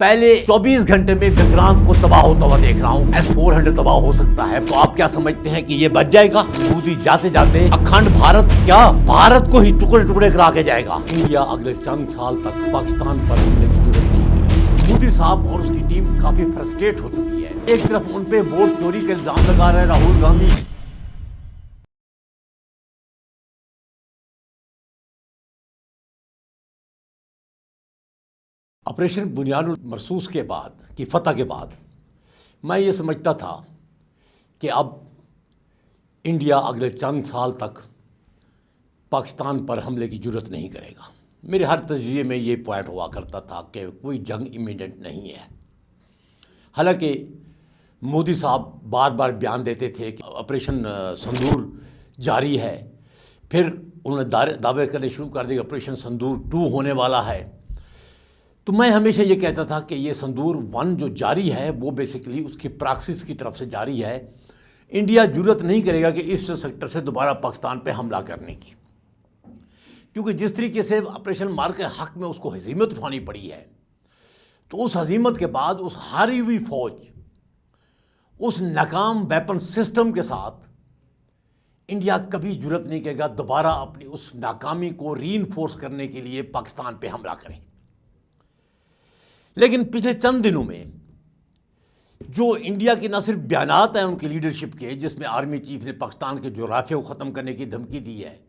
पहले 24 घंटे में विक्रांत को तबाह होता हुआ देख रहा हूँ। S-400 तबाह हो सकता है, तो आप क्या समझते हैं कि ये बच जाएगा? मोदी जाते जाते अखंड भारत क्या भारत को ही टुकड़े टुकड़े करा के जाएगा। इंडिया अगले चंद साल तक पाकिस्तान पर हमले की जरूरत नहीं करेगी। मोदी साहब और उसकी टीम काफी फ्रस्ट्रेट हो चुकी है। एक तरफ उन पे वोट चोरी का इल्जाम लगा रहे राहुल गांधी, ऑपरेशन बुनियादुल मरसूस के बाद की फतह के बाद मैं ये समझता था कि अब इंडिया अगले चंद साल तक पाकिस्तान पर हमले की जरूरत नहीं करेगा। मेरे हर तजिए में ये पॉइंट हुआ करता था कि कोई जंग इमीडिएट नहीं है। हालांकि मोदी साहब बार बार बयान देते थे कि ऑपरेशन संदूर जारी है, फिर उन्होंने दावे करने शुरू कर दिए ऑपरेशन संदूर 2 होने वाला है। तो मैं हमेशा ये कहता था कि ये संदूर 1 जो जारी है वो बेसिकली उसकी प्रॉक्सीज की तरफ से जारी है। इंडिया जरूरत नहीं करेगा कि ईस्टर्न सेक्टर से दोबारा पाकिस्तान पे हमला करने की, क्योंकि जिस तरीके से ऑपरेशन मार के हक में उसको हजीमत उठानी पड़ी है, तो उस हजीमत के बाद उस हारी हुई फौज, उस नाकाम वेपन सिस्टम के साथ इंडिया कभी जरूरत नहीं करेगा दोबारा अपनी उस नाकामी को रीइंफोर्स करने के लिए पाकिस्तान पे हमला करें। लेकिन पिछले चंद दिनों में जो इंडिया के न सिर्फ बयानात हैं उनकी लीडरशिप के, जिसमें आर्मी चीफ ने पाकिस्तान के जोग्राफिया को ख़त्म करने की धमकी दी है,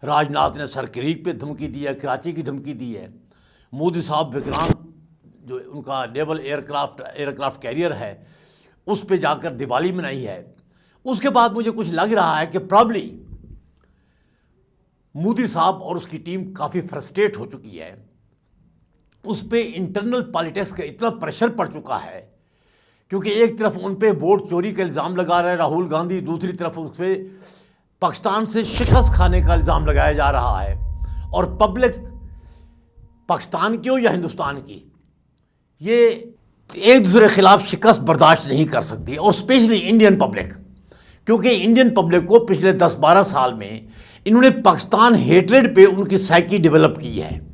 राजनाथ ने सरक्रीक पे धमकी दी है, कराची की धमकी दी है, मोदी साहब विक्रांत जो उनका नेवल एयरक्राफ्ट कैरियर है उस पे जाकर दिवाली मनाई है। उसके बाद मुझे कुछ लग रहा है कि प्रॉब्ली मोदी साहब और उसकी टीम काफ़ी फ्रस्ट्रेट हो चुकी है। उस पर इंटरनल पॉलिटिक्स का इतना प्रेशर पड़ चुका है, क्योंकि एक तरफ उन पे वोट चोरी का इल्ज़ाम लगा रहे राहुल गांधी, दूसरी तरफ उस पर पाकिस्तान से शिकस्त खाने का इल्ज़ाम लगाया जा रहा है। और पब्लिक पाकिस्तान की हो या हिंदुस्तान की, ये एक दूसरे के खिलाफ शिकस्त बर्दाश्त नहीं कर सकती, और स्पेशली इंडियन पब्लिक, क्योंकि इंडियन पब्लिक को पिछले 10-12 साल में इन्होंने पाकिस्तान हेट्रेड पे उनकी साइकी डेवलप की है।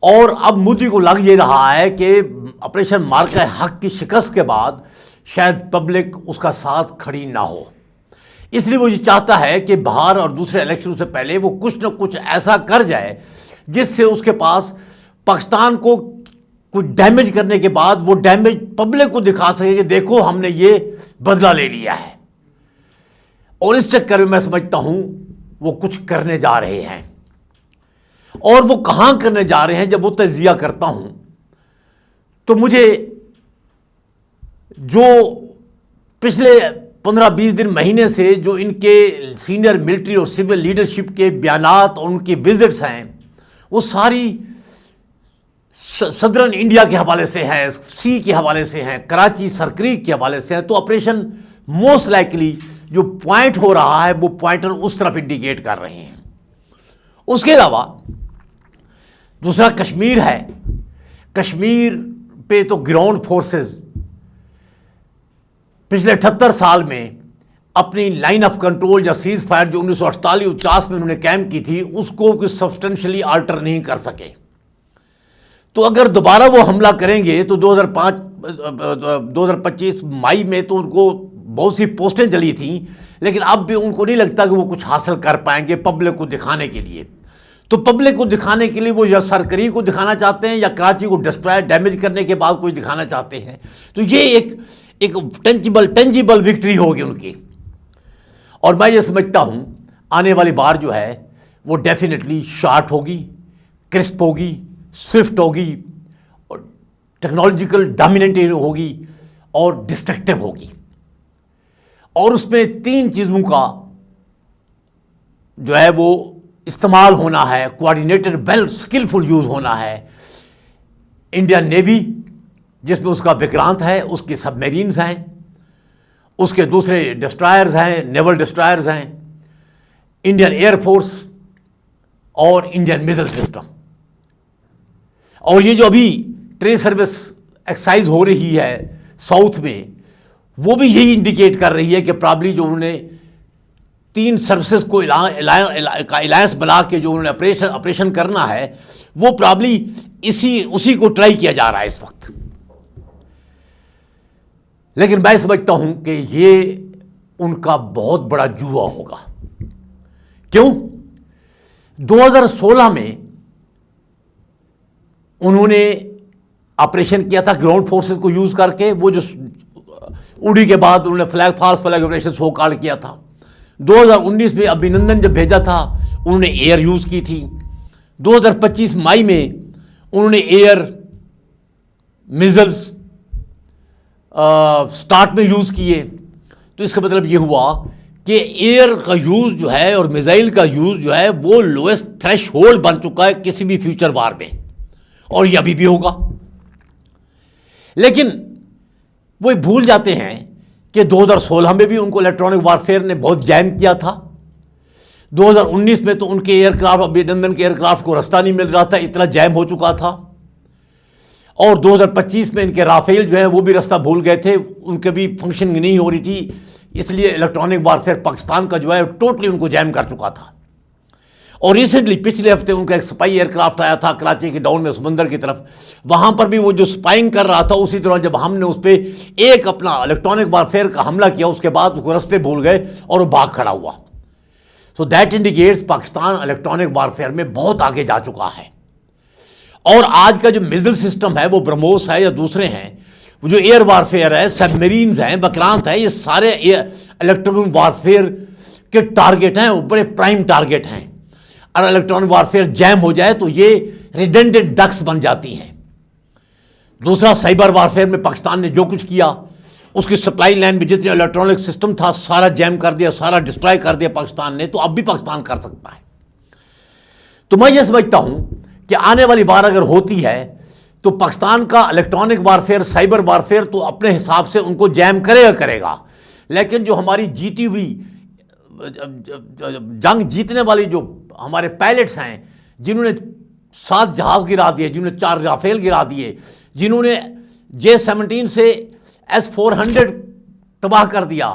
और अब मोदी को लग ये रहा है कि ऑपरेशन मार्का हक की शिकस्त के बाद शायद पब्लिक उसका साथ खड़ी ना हो, इसलिए वो ये चाहता है कि बाहर और दूसरे इलेक्शन से पहले वो कुछ न कुछ ऐसा कर जाए जिससे उसके पास पाकिस्तान को कुछ डैमेज करने के बाद वो डैमेज पब्लिक को दिखा सके कि देखो हमने ये बदला ले लिया है। और इस चक्कर में मैं समझता हूँ वो कुछ करने जा रहे हैं, और वो कहाँ करने जा रहे हैं। जब वो तजिया करता हूँ तो मुझे जो पिछले 15-20 दिन महीने से जो इनके सीनियर मिलिट्री और सिविल लीडरशिप के बयानात और उनकी विजिट्स हैं, वो सारी सदर्न इंडिया के हवाले से हैं, सी के हवाले से हैं, कराची सरक्रीक के हवाले से हैं। तो ऑपरेशन मोस्ट लाइकली जो पॉइंट हो रहा है वो पॉइंटर उस तरफ इंडिकेट कर रहे हैं। उसके अलावा दूसरा कश्मीर है। कश्मीर पे तो ग्राउंड फोर्सेस पिछले 78 साल में अपनी लाइन ऑफ कंट्रोल या सीज फायर जो 1948-49 में उन्होंने कैम की थी उसको कुछ सब्सटेंशियली आल्टर नहीं कर सके। तो अगर दोबारा वो हमला करेंगे तो 2025 मई में तो उनको बहुत सी पोस्टें जली थी, लेकिन अब भी उनको नहीं लगता कि वो कुछ हासिल कर पाएंगे पब्लिक को दिखाने के लिए। तो पब्लिक को दिखाने के लिए वो या सरकरी को दिखाना चाहते हैं या कराची को डिस्ट्रॉय डैमेज करने के बाद कोई दिखाना चाहते हैं। तो ये एक टेंजिबल विक्ट्री होगी उनकी। और मैं ये समझता हूँ आने वाली बार जो है वो डेफिनेटली शार्ट होगी, क्रिस्प होगी, स्विफ्ट होगी, और टेक्नोलॉजिकल डोमिनेटेड होगी और डिस्ट्रक्टिव होगी। और उसमें 3 चीज़ों का जो है वो इस्तेमाल होना है, कोऑर्डिनेटेड वेल स्किलफुल यूज़ होना है। इंडियन नेवी जिसमें उसका विक्रांत है, उसके सबमरीन्स हैं, उसके दूसरे डिस्ट्रॉयर्स हैं, नेवल डिस्ट्रॉयर्स हैं, इंडियन एयरफोर्स और इंडियन मिसाइल सिस्टम। और ये जो अभी ट्रेन सर्विस एक्सरसाइज हो रही है साउथ में, वो भी यही इंडिकेट कर रही है कि प्रॉब्ली जो उन्होंने 3 सर्विसेज को अलायंस बना के जो उन्होंने ऑपरेशन करना है वो प्रॉब्ली उसी को ट्राई किया जा रहा है इस वक्त। लेकिन मैं समझता हूं कि ये उनका बहुत बड़ा जुआ होगा। क्यों? 2016 में उन्होंने ऑपरेशन किया था ग्राउंड फोर्सेस को यूज करके, वो जो उड़ी के बाद उन्होंने false flag operation so called किया था। 2019 में अभिनंदन जब भेजा था उन्होंने एयर यूज की थी। 2025 मई में उन्होंने एयर मिसाइल्स स्टार्ट में यूज किए। तो इसका मतलब ये हुआ कि एयर का यूज जो है और मिसाइल का यूज जो है वो लोएस्ट थ्रेशहोल्ड बन चुका है किसी भी फ्यूचर वार में, और ये अभी भी होगा। लेकिन वो भूल जाते हैं कि 2016 में भी उनको इलेक्ट्रॉनिक वारफेयर ने बहुत जैम किया था। 2019 में तो उनके एयरक्राफ्ट, अभिनंदन के एयरक्राफ्ट को रास्ता नहीं मिल रहा था, इतना जैम हो चुका था। और 2025 में इनके राफेल जो है वो भी रास्ता भूल गए थे, उनके भी फंक्शनिंग नहीं हो रही थी, इसलिए इलेक्ट्रॉनिक वारफेयर पाकिस्तान का जो है टोटली उनको जैम कर चुका था। और रिसेंटली पिछले हफ्ते उनका एक स्पाई एयरक्राफ्ट आया था कराची के डाउन में समंदर की तरफ, वहां पर भी वो जो स्पाइंग कर रहा था, उसी दौरान जब हमने उस पर एक अपना इलेक्ट्रॉनिक वारफेयर का हमला किया, उसके बाद उसको रास्ते भूल गए और वो भाग खड़ा हुआ। So that indicates Pakistan electronic warfare में बहुत आगे जा चुका है। और आज का जो मिसाइल सिस्टम है वो ब्रह्मोस है या दूसरे हैं, वो जो एयर वारफेयर है, सबमरीन्स हैं, बकरांत है, ये सारे इलेक्ट्रॉनिक वारफेयर के टारगेट हैं, वो बड़े प्राइम टारगेट हैं। और इलेक्ट्रॉनिक वारफेयर जैम हो जाए तो ये रिडेंडेंट डक्स बन जाती हैं। दूसरा, साइबर वारफेयर में पाकिस्तान ने जो कुछ किया, उसकी सप्लाई लाइन में जितने इलेक्ट्रॉनिक सिस्टम था सारा जैम कर दिया, सारा डिस्ट्रॉय कर दिया पाकिस्तान ने। तो अब भी पाकिस्तान कर सकता है। तो मैं ये समझता हूं कि आने वाली बार अगर होती है तो पाकिस्तान का इलेक्ट्रॉनिक वारफेयर, साइबर वारफेयर तो अपने हिसाब से उनको जैम करेगा। लेकिन जो हमारी जीती हुई जंग जीतने वाली जो हमारे पायलट्स हैं, जिन्होंने 7 जहाज गिरा दिए, जिन्होंने 4 राफेल गिरा दिए, जिन्होंने J-17 से S-400 तबाह कर दिया,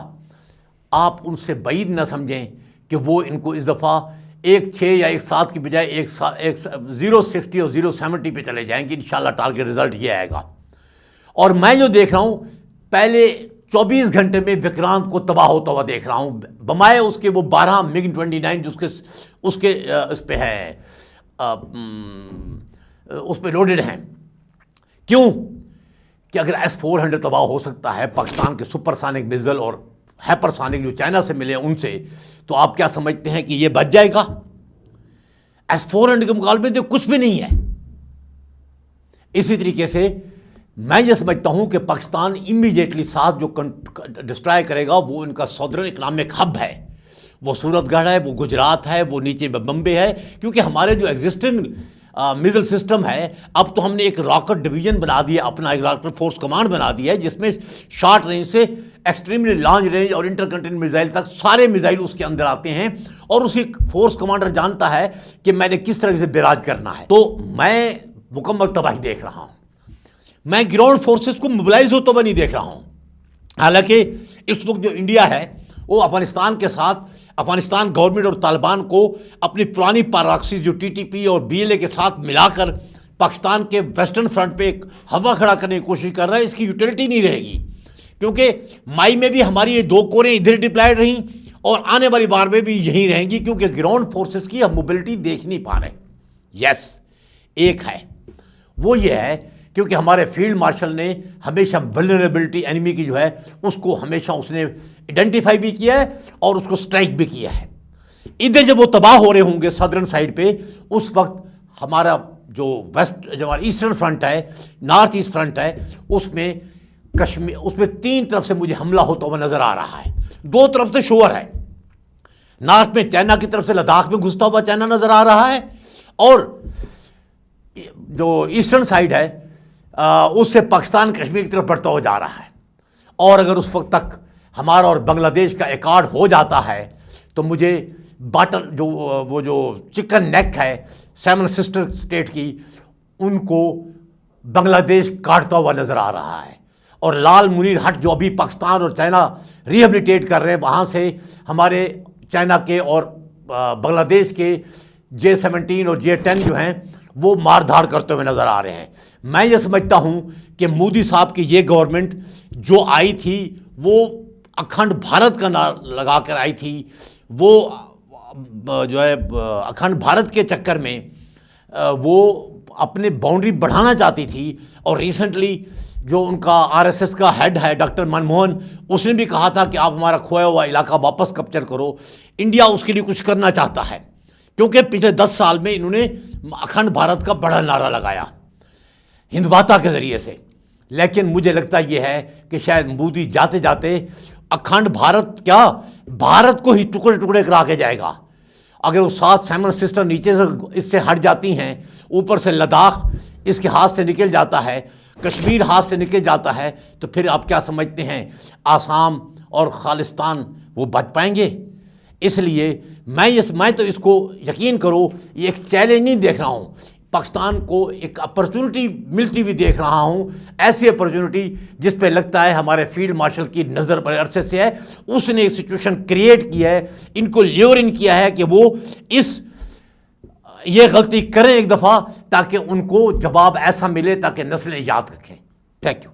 आप उनसे बैद न समझें कि वो इनको इस दफ़ा 1-6 या 1-7 की बजाय 0-60 और 0-70 पे चले जाएंगे। इंशाल्लाह टारगेट रिजल्ट ये आएगा। और मैं जो देख रहा हूँ, पहले 24 घंटे में विक्रांत को तबाह होता हुआ देख रहा हूँ। बमाए उसके वो 12 MiG-29 जो उसके उस पर है, उस पर लोडेड हैं। क्यों? कि अगर S-400 तबाह हो सकता है पाकिस्तान के सुपरसोनिक मिसाइल और हाइपरसोनिक जो चाइना से मिले उनसे, तो आप क्या समझते हैं कि ये बच जाएगा? S-400 के मुकाबले में तो कुछ भी नहीं है। इसी तरीके से मैं ये समझता हूं कि पाकिस्तान इमीडिएटली साथ जो डिस्ट्रॉय करेगा वो इनका सॉदर्न इकोनॉमिक हब है, वो सूरतगढ़ है, वो गुजरात है, वो नीचे बम्बे है। क्योंकि हमारे जो एग्जिस्टिंग मिसाइल सिस्टम है, अब तो हमने एक रॉकेट डिवीजन बना दिया, अपना एक रॉकेट फोर्स कमांड बना दिया है, जिसमें शॉर्ट रेंज से एक्सट्रीमली लॉन्ग रेंज और इंटरकंटिनेंटल मिसाइल तक सारे मिसाइल उसके अंदर आते हैं। और उसी फोर्स कमांडर जानता है कि मैंने किस तरह से बिराज करना है। तो मैं मुकम्मल तबाही देख रहा हूँ। मैं ग्राउंड फोर्सेस को मोबिलाइज होते हुए नहीं देख रहा हूँ। हालांकि इस वक्त जो इंडिया है वो अफगानिस्तान के साथ, अफगानिस्तान गवर्नमेंट और तालिबान को अपनी पुरानी पैराक्सी जो TTP और BLA के साथ मिलाकर पाकिस्तान के वेस्टर्न फ्रंट पे एक हवा खड़ा करने की कोशिश कर रहा है। इसकी यूटिलिटी नहीं रहेगी, क्योंकि मई में भी हमारी ये 2 कोरें इधर डिप्लॉयड रहीं और आने वाली बार में भी यहीं रहेंगी, क्योंकि ग्राउंड फोर्सेस की हम मोबिलिटी देख नहीं पा रहे। यस, एक है वो ये है क्योंकि हमारे फील्ड मार्शल ने हमेशा वल्नरेबिलिटी एनिमी की जो है उसको हमेशा उसने आइडेंटिफाई भी किया है और उसको स्ट्राइक भी किया है। इधर जब वो तबाह हो रहे होंगे सदर्न साइड पे, उस वक्त हमारा जो हमारा ईस्टर्न फ्रंट है, नॉर्थ ईस्ट फ्रंट है, उसमें कश्मीर, उसमें 3 तरफ से मुझे हमला होता हुआ नजर आ रहा है। 2 तरफ से श्योर है। नॉर्थ में चाइना की तरफ से लद्दाख में घुसता हुआ चाइना नजर आ रहा है, और जो ईस्टर्न साइड है उससे पाकिस्तान कश्मीर की तरफ बढ़ता हुआ जा रहा है। और अगर उस वक्त तक हमारा और बांग्लादेश का एकॉर्ड हो जाता है तो मुझे वो जो चिकन नेक है 7 सिस्टर स्टेट की, उनको बांग्लादेश काटता हुआ नजर आ रहा है। और लाल मुनीर हट जो अभी पाकिस्तान और चाइना रिहेबिलिटेट कर रहे हैं, वहाँ से हमारे चाइना के और बांग्लादेश के J-17 और J-10 जो हैं वो मारधाड़ करते हुए नज़र आ रहे हैं। मैं ये समझता हूँ कि मोदी साहब की ये गवर्नमेंट जो आई थी वो अखंड भारत का नारा लगा कर आई थी। वो जो है अखंड भारत के चक्कर में वो अपने बाउंड्री बढ़ाना चाहती थी। और रिसेंटली जो उनका आरएसएस का हेड है डॉक्टर मनमोहन, उसने भी कहा था कि आप हमारा खोया हुआ इलाका वापस कैप्चर करो। इंडिया उसके लिए कुछ करना चाहता है, क्योंकि पिछले 10 साल में इन्होंने अखंड भारत का बड़ा नारा लगाया हिंदवाता के ज़रिए से। लेकिन मुझे लगता यह है कि शायद मोदी जाते जाते अखंड भारत क्या, भारत को ही टुकड़े टुकड़े करा के जाएगा। अगर वो 7 सेवन सिस्टर नीचे से इससे हट जाती हैं, ऊपर से लद्दाख इसके हाथ से निकल जाता है, कश्मीर हाथ से निकल जाता है, तो फिर आप क्या समझते हैं आसाम और खालिस्तान वो बच पाएंगे? इसलिए मैं तो इसको यकीन करो ये एक चैलेंज नहीं देख रहा हूँ, पाकिस्तान को एक अपॉर्चुनिटी मिलती हुई देख रहा हूँ। ऐसी अपॉर्चुनिटी जिस पे लगता है हमारे फील्ड मार्शल की नज़र बड़े अरसे से है, उसने एक सिचुएशन क्रिएट किया है, इनको ल्योर इन किया है कि वो ये गलती करें एक दफ़ा, ताकि उनको जवाब ऐसा मिले ताकि नस्लें याद रखें। Thank you.